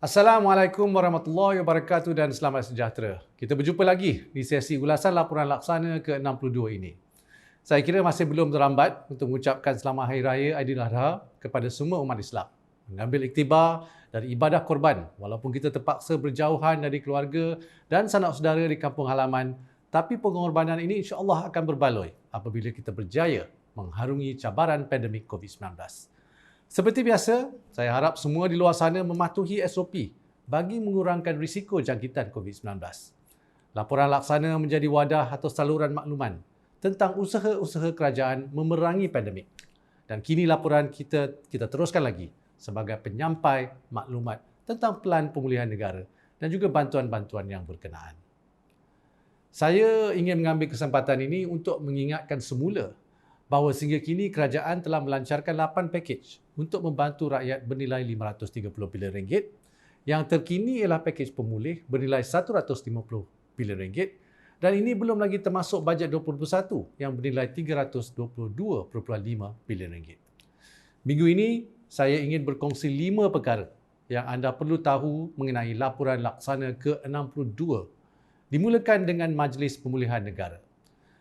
Assalamualaikum warahmatullahi wabarakatuh dan selamat sejahtera. Kita berjumpa lagi di sesi ulasan laporan laksana ke-62 ini. Saya kira masih belum terlambat untuk mengucapkan selamat Hari Raya Aidiladha kepada semua umat Islam. Mengambil iktibar dari ibadah korban walaupun kita terpaksa berjauhan dari keluarga dan sanak saudara di kampung halaman, tapi pengorbanan ini insya-Allah akan berbaloi apabila kita berjaya mengharungi cabaran pandemik COVID-19. Seperti biasa, saya harap semua di luar sana mematuhi SOP bagi mengurangkan risiko jangkitan COVID-19. Laporan laksana menjadi wadah atau saluran makluman tentang usaha-usaha kerajaan memerangi pandemik. Dan kini laporan kita teruskan lagi sebagai penyampai maklumat tentang pelan pemulihan negara dan juga bantuan-bantuan yang berkenaan. Saya ingin mengambil kesempatan ini untuk mengingatkan semula bahawa sehingga kini kerajaan telah melancarkan 8 pakej untuk membantu rakyat bernilai RM530 bilion. Yang terkini ialah pakej pemulih bernilai RM150 bilion dan ini belum lagi termasuk bajet 2021 yang bernilai RM322.5 bilion. Minggu ini saya ingin berkongsi 5 perkara yang anda perlu tahu mengenai laporan laksana ke-62 dimulakan dengan Majlis Pemulihan Negara,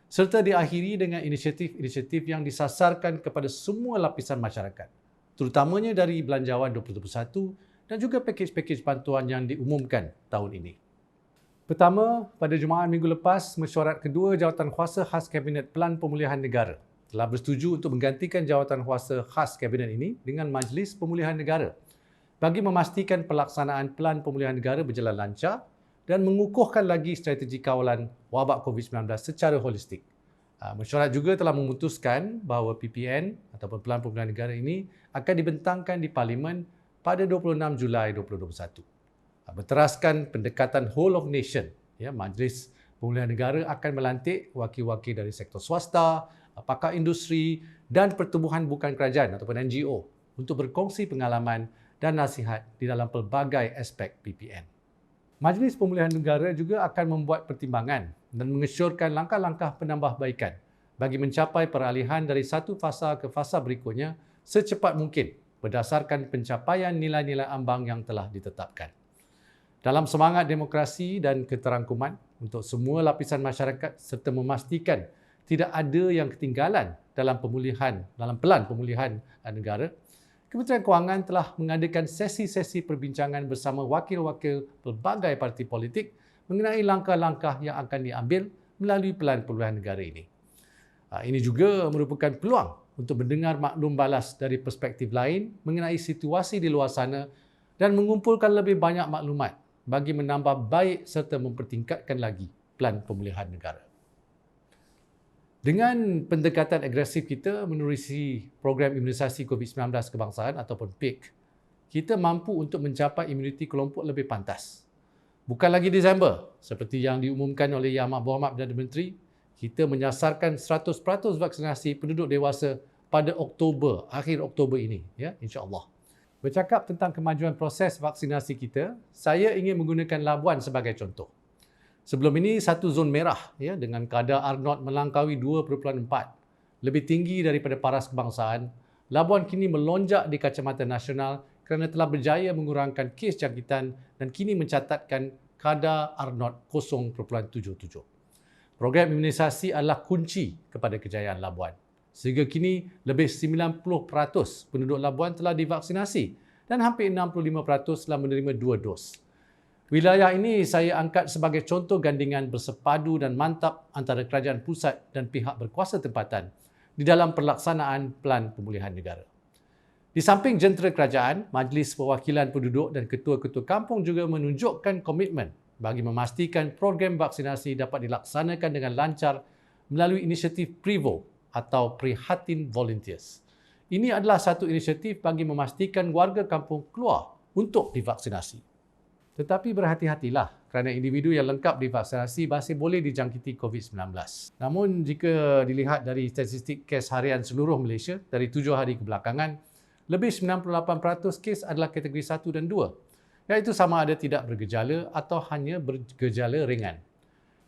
serta diakhiri dengan inisiatif-inisiatif yang disasarkan kepada semua lapisan masyarakat, terutamanya dari Belanjawan 2021 dan juga pakej-pakej bantuan yang diumumkan tahun ini. Pertama, pada Jumaat minggu lepas, mesyuarat kedua Jawatankuasa Khas Kabinet Pelan Pemulihan Negara telah bersetuju untuk menggantikan Jawatankuasa Khas Kabinet ini dengan Majlis Pemulihan Negara bagi memastikan pelaksanaan Pelan Pemulihan Negara berjalan lancar dan mengukuhkan lagi strategi kawalan wabak COVID-19 secara holistik. Mesyuarat juga telah memutuskan bahawa PPN ataupun Pelan Pemulihan Negara ini akan dibentangkan di Parlimen pada 26 Julai 2021. Berteraskan pendekatan whole of nation, Majlis Pemulihan Negara akan melantik wakil-wakil dari sektor swasta, pakar industri dan pertubuhan bukan kerajaan ataupun NGO untuk berkongsi pengalaman dan nasihat di dalam pelbagai aspek PPN. Majlis Pemulihan Negara juga akan membuat pertimbangan dan mengesyorkan langkah-langkah penambahbaikan bagi mencapai peralihan dari satu fasa ke fasa berikutnya secepat mungkin berdasarkan pencapaian nilai-nilai ambang yang telah ditetapkan. Dalam semangat demokrasi dan keterangkuman untuk semua lapisan masyarakat serta memastikan tidak ada yang ketinggalan dalam pelan pemulihan negara, Kementerian Kewangan telah mengadakan sesi-sesi perbincangan bersama wakil-wakil pelbagai parti politik mengenai langkah-langkah yang akan diambil melalui pelan pemulihan negara ini. Ini juga merupakan peluang untuk mendengar maklum balas dari perspektif lain mengenai situasi di luar sana dan mengumpulkan lebih banyak maklumat bagi menambah baik serta mempertingkatkan lagi pelan pemulihan negara. Dengan pendekatan agresif kita menerusi program imunisasi COVID-19 kebangsaan ataupun PIK, kita mampu untuk mencapai imuniti kelompok lebih pantas. Bukan lagi Disember, seperti yang diumumkan oleh Yang Amat Berhormat Perdana Menteri, kita menyasarkan 100% vaksinasi penduduk dewasa pada akhir Oktober ini, insya-Allah. Bercakap tentang kemajuan proses vaksinasi kita, saya ingin menggunakan Labuan sebagai contoh. Sebelum ini satu zon merah dengan kadar R0 melangkaui 2.4, lebih tinggi daripada paras kebangsaan. Labuan kini melonjak di kacamata nasional kerana telah berjaya mengurangkan kes jangkitan dan kini mencatatkan kadar R0 0.77. Program imunisasi adalah kunci kepada kejayaan Labuan. Sehingga kini lebih 90% penduduk Labuan telah divaksinasi dan hampir 65% telah menerima 2 dos. Wilayah ini saya angkat sebagai contoh gandingan bersepadu dan mantap antara kerajaan pusat dan pihak berkuasa tempatan di dalam pelaksanaan pelan pemulihan negara. Di samping jentera kerajaan, Majlis Perwakilan Penduduk dan ketua-ketua kampung juga menunjukkan komitmen bagi memastikan program vaksinasi dapat dilaksanakan dengan lancar melalui inisiatif PRIVO atau Prihatin Volunteers. Ini adalah satu inisiatif bagi memastikan warga kampung keluar untuk divaksinasi. Tetapi berhati-hatilah kerana individu yang lengkap divaksinasi masih boleh dijangkiti COVID-19. Namun jika dilihat dari statistik kes harian seluruh Malaysia dari 7 hari kebelakangan, lebih 98% kes adalah kategori 1 dan 2, iaitu sama ada tidak bergejala atau hanya bergejala ringan.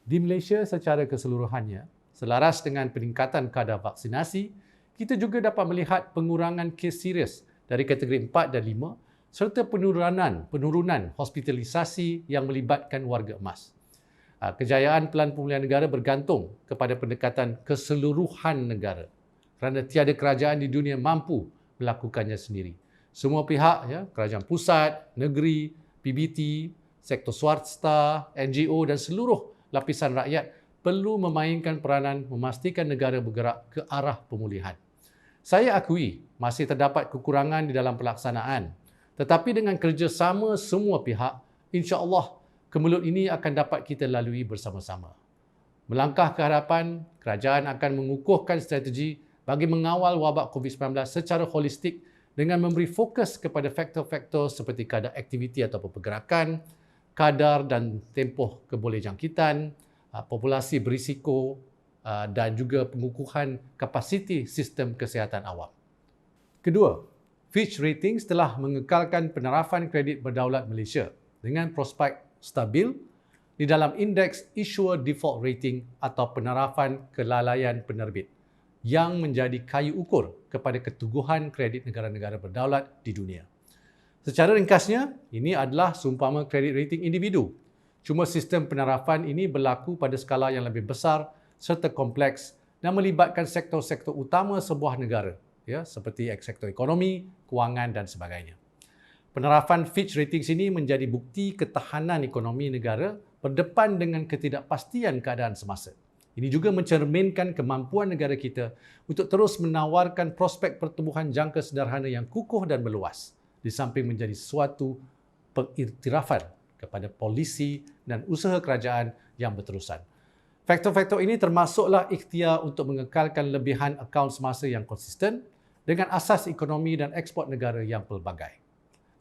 Di Malaysia secara keseluruhannya, selaras dengan peningkatan kadar vaksinasi, kita juga dapat melihat pengurangan kes serius dari kategori 4 dan 5 serta penurunan hospitalisasi yang melibatkan warga emas. Kejayaan Pelan Pemulihan Negara bergantung kepada pendekatan keseluruhan negara kerana tiada kerajaan di dunia mampu melakukannya sendiri. Semua pihak, kerajaan pusat, negeri, PBT, sektor swasta, NGO dan seluruh lapisan rakyat perlu memainkan peranan memastikan negara bergerak ke arah pemulihan. Saya akui masih terdapat kekurangan di dalam pelaksanaan, tetapi dengan kerjasama semua pihak, insya-Allah kemelut ini akan dapat kita lalui bersama-sama. Melangkah ke hadapan, kerajaan akan mengukuhkan strategi bagi mengawal wabak COVID-19 secara holistik dengan memberi fokus kepada faktor-faktor seperti kadar aktiviti atau pergerakan, kadar dan tempoh kebolehjangkitan, populasi berisiko dan juga pengukuhan kapasiti sistem kesihatan awam. Kedua, Fitch Ratings telah mengekalkan penerapan kredit berdaulat Malaysia dengan prospek stabil di dalam indeks Issuer Default Rating atau penerapan kelalaian penerbit yang menjadi kayu ukur kepada keteguhan kredit negara-negara berdaulat di dunia. Secara ringkasnya, ini adalah seumpama kredit rating individu. Cuma sistem penerapan ini berlaku pada skala yang lebih besar serta kompleks dan melibatkan sektor-sektor utama sebuah negara, seperti sektor ekonomi, kewangan dan sebagainya. Penerapan Fitch Ratings ini menjadi bukti ketahanan ekonomi negara berdepan dengan ketidakpastian keadaan semasa. Ini juga mencerminkan kemampuan negara kita untuk terus menawarkan prospek pertumbuhan jangka sederhana yang kukuh dan meluas, di samping menjadi suatu pengiktirafan kepada polisi dan usaha kerajaan yang berterusan. Faktor-faktor ini termasuklah ikhtiar untuk mengekalkan lebihan akaun semasa yang konsisten dengan asas ekonomi dan ekspor negara yang pelbagai.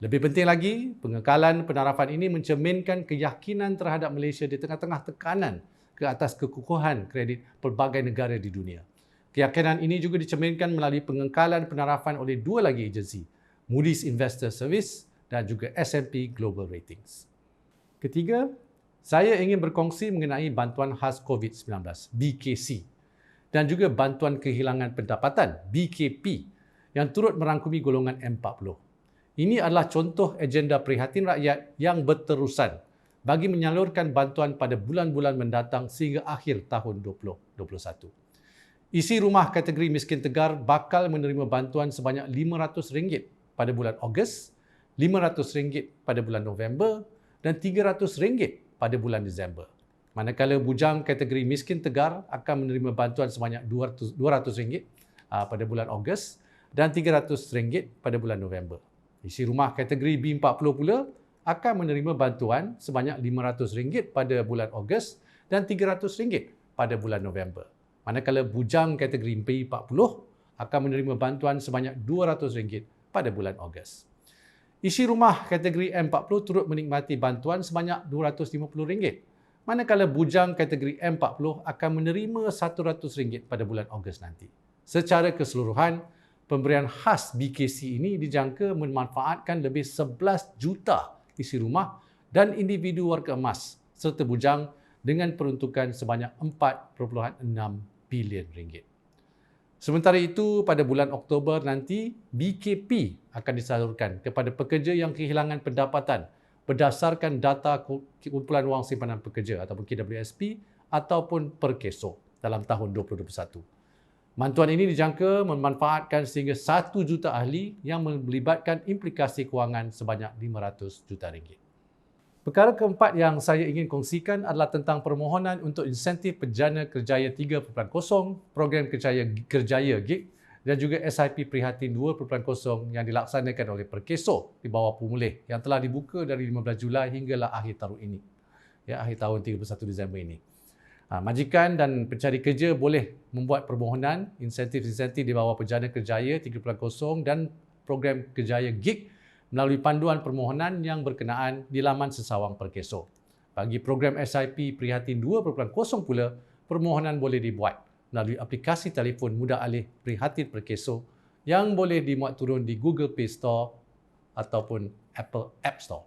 Lebih penting lagi, pengekalan penerapan ini mencerminkan keyakinan terhadap Malaysia di tengah-tengah tekanan ke atas kekukuhan kredit pelbagai negara di dunia. Keyakinan ini juga dicerminkan melalui pengekalan penerapan oleh dua lagi agensi, Moody's Investor Service dan juga S&P Global Ratings. Ketiga, saya ingin berkongsi mengenai bantuan khas COVID-19, BKC, dan juga bantuan kehilangan pendapatan, BKP, yang turut merangkumi golongan M40. Ini adalah contoh agenda prihatin rakyat yang berterusan bagi menyalurkan bantuan pada bulan-bulan mendatang sehingga akhir tahun 2021. Isi rumah kategori miskin tegar bakal menerima bantuan sebanyak RM500 pada bulan Ogos, RM500 pada bulan November dan RM300 pada bulan Disember. Manakala bujang kategori miskin tegar akan menerima bantuan sebanyak RM200 pada bulan Ogos dan RM300 pada bulan November. Isi rumah kategori B40 pula akan menerima bantuan sebanyak RM500 pada bulan Ogos dan RM300 pada bulan November. Manakala bujang kategori B40 akan menerima bantuan sebanyak RM200 pada bulan Ogos. Isi rumah kategori M40 turut menikmati bantuan sebanyak RM250. Manakala bujang kategori M40 akan menerima RM100 pada bulan Ogos nanti. Secara keseluruhan, pemberian khas BKC ini dijangka memanfaatkan lebih 11 juta isi rumah dan individu warga emas serta bujang dengan peruntukan sebanyak RM4.6 bilion. Sementara itu, pada bulan Oktober nanti, BKP akan disalurkan kepada pekerja yang kehilangan pendapatan berdasarkan data Kumpulan Wang Simpanan Pekerja ataupun KWSP ataupun Perkeso dalam tahun 2021. Bantuan ini dijangka memanfaatkan sehingga 1 juta ahli yang melibatkan implikasi kewangan sebanyak RM500 juta. Perkara keempat yang saya ingin kongsikan adalah tentang permohonan untuk insentif Pejana Kerjaya 3.0, program Kerjaya GIG dan juga SIP Prihatin 2.0 yang dilaksanakan oleh Perkeso di bawah Pemulih yang telah dibuka dari 15 Julai hinggalah akhir tahun ini. Akhir tahun 31 Disember ini. Majikan dan pencari kerja boleh membuat permohonan insentif-insentif di bawah Pejana Kerjaya 3.0 dan program Kerjaya GIG melalui panduan permohonan yang berkenaan di laman sesawang Perkeso. Bagi program SIP Prihatin 2.0 pula, permohonan boleh dibuat melalui aplikasi telefon mudah alih Prihatin Perkeso yang boleh dimuat turun di Google Play Store ataupun Apple App Store.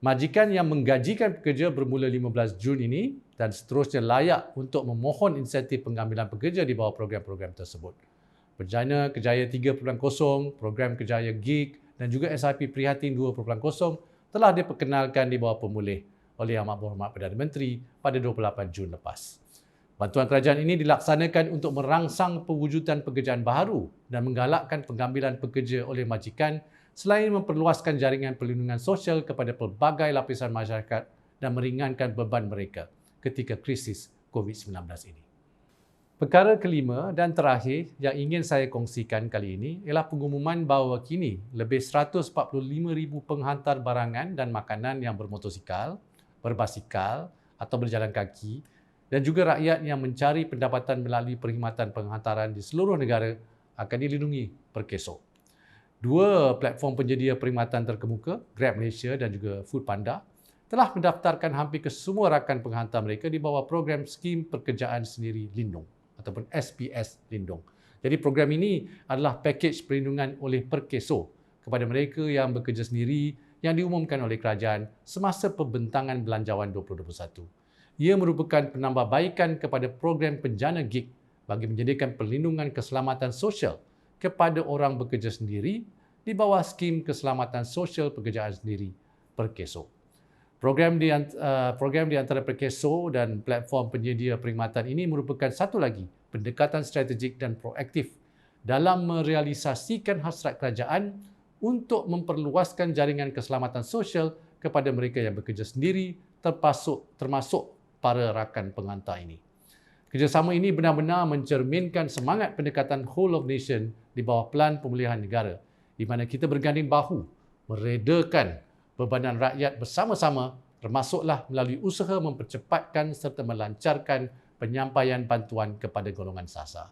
Majikan yang menggajikan pekerja bermula 15 Jun ini dan seterusnya layak untuk memohon insentif pengambilan pekerja di bawah program-program tersebut. Pejana Kerjaya 3.0, program Kerjaya GIG dan juga SIP Prihatin 2.0 telah diperkenalkan di bawah pemulih oleh Amat Berhormat Perdana Menteri pada 28 Jun lepas. Bantuan kerajaan ini dilaksanakan untuk merangsang pewujudan pekerjaan baharu dan menggalakkan pengambilan pekerja oleh majikan selain memperluaskan jaringan perlindungan sosial kepada pelbagai lapisan masyarakat dan meringankan beban mereka ketika krisis COVID-19 ini. Perkara kelima dan terakhir yang ingin saya kongsikan kali ini ialah pengumuman bahawa kini lebih 145,000 penghantar barangan dan makanan yang bermotosikal, berbasikal atau berjalan kaki dan juga rakyat yang mencari pendapatan melalui perkhidmatan penghantaran di seluruh negara akan dilindungi Perkeso. Dua platform penyedia perkhidmatan terkemuka, Grab Malaysia dan juga Foodpanda, telah mendaftarkan hampir kesemua rakan penghantar mereka di bawah program Skim Pekerjaan Sendiri Lindung ataupun SPS Lindung. Jadi program ini adalah pakej perlindungan oleh Perkeso kepada mereka yang bekerja sendiri yang diumumkan oleh kerajaan semasa pembentangan Belanjawan 2021. Ia merupakan penambahbaikan kepada program penjana gig bagi menyediakan perlindungan keselamatan sosial kepada orang bekerja sendiri di bawah Skim Keselamatan Sosial Pekerjaan Sendiri Perkeso. Program di antara Perkeso dan platform penyedia perkhidmatan ini merupakan satu lagi pendekatan strategik dan proaktif dalam merealisasikan hasrat kerajaan untuk memperluaskan jaringan keselamatan sosial kepada mereka yang bekerja sendiri termasuk para rakan penghantar ini. Kerjasama ini benar-benar mencerminkan semangat pendekatan whole of nation di bawah Pelan Pemulihan Negara di mana kita berganding bahu meredakan bebanan rakyat bersama-sama termasuklah melalui usaha mempercepatkan serta melancarkan penyampaian bantuan kepada golongan sasar.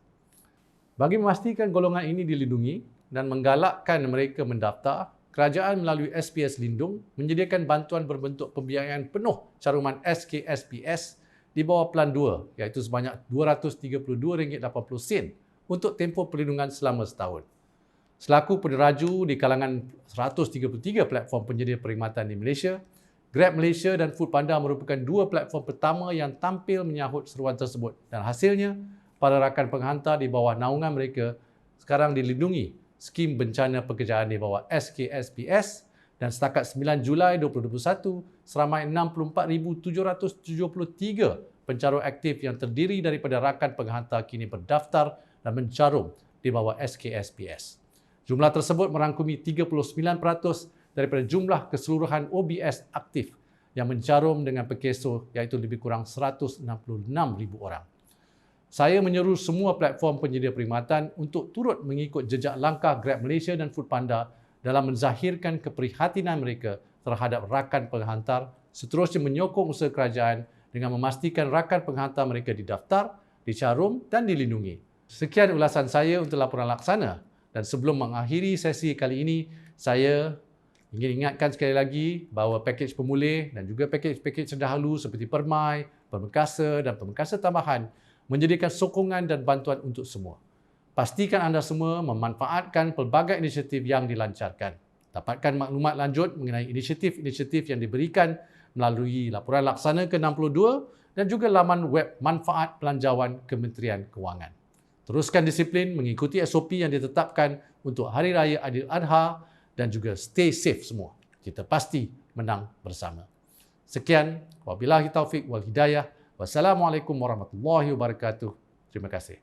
Bagi memastikan golongan ini dilindungi dan menggalakkan mereka mendaftar, kerajaan melalui SPS Lindung menyediakan bantuan berbentuk pembiayaan penuh caruman SKSPS di bawah Pelan 2 iaitu sebanyak RM232.80 untuk tempoh perlindungan selama setahun. Selaku peneraju di kalangan 133 platform penyedia perkhidmatan di Malaysia, Grab Malaysia dan Foodpanda merupakan dua platform pertama yang tampil menyahut seruan tersebut dan hasilnya, para rakan penghantar di bawah naungan mereka sekarang dilindungi Skim Bencana Pekerjaan di bawah SKSPS dan setakat 9 Julai 2021, seramai 64,773 pencarum aktif yang terdiri daripada rakan penghantar kini berdaftar dan mencarum di bawah SKSPS. Jumlah tersebut merangkumi 39% daripada jumlah keseluruhan OBS aktif yang mencarum dengan Perkeso iaitu lebih kurang 166,000 orang. Saya menyeru semua platform penyedia perkhidmatan untuk turut mengikut jejak langkah Grab Malaysia dan Foodpanda dalam menzahirkan keprihatinan mereka terhadap rakan penghantar, seterusnya menyokong usaha kerajaan dengan memastikan rakan penghantar mereka didaftar, dicarum dan dilindungi. Sekian ulasan saya untuk laporan laksana dan sebelum mengakhiri sesi kali ini, saya ingin ingatkan sekali lagi bahawa pakej pemulih dan juga pakej-pakej terdahulu seperti Permai, Permekasa dan Permekasa Tambahan menjadikan sokongan dan bantuan untuk semua. Pastikan anda semua memanfaatkan pelbagai inisiatif yang dilancarkan. Dapatkan maklumat lanjut mengenai inisiatif-inisiatif yang diberikan melalui laporan laksana ke-62 dan juga laman web manfaat pelanjawan Kementerian Kewangan. Teruskan disiplin mengikuti SOP yang ditetapkan untuk Hari Raya Aidiladha dan juga stay safe semua. Kita pasti menang bersama. Sekian, wabillahi taufik wal hidayah. Wassalamualaikum warahmatullahi wabarakatuh. Terima kasih.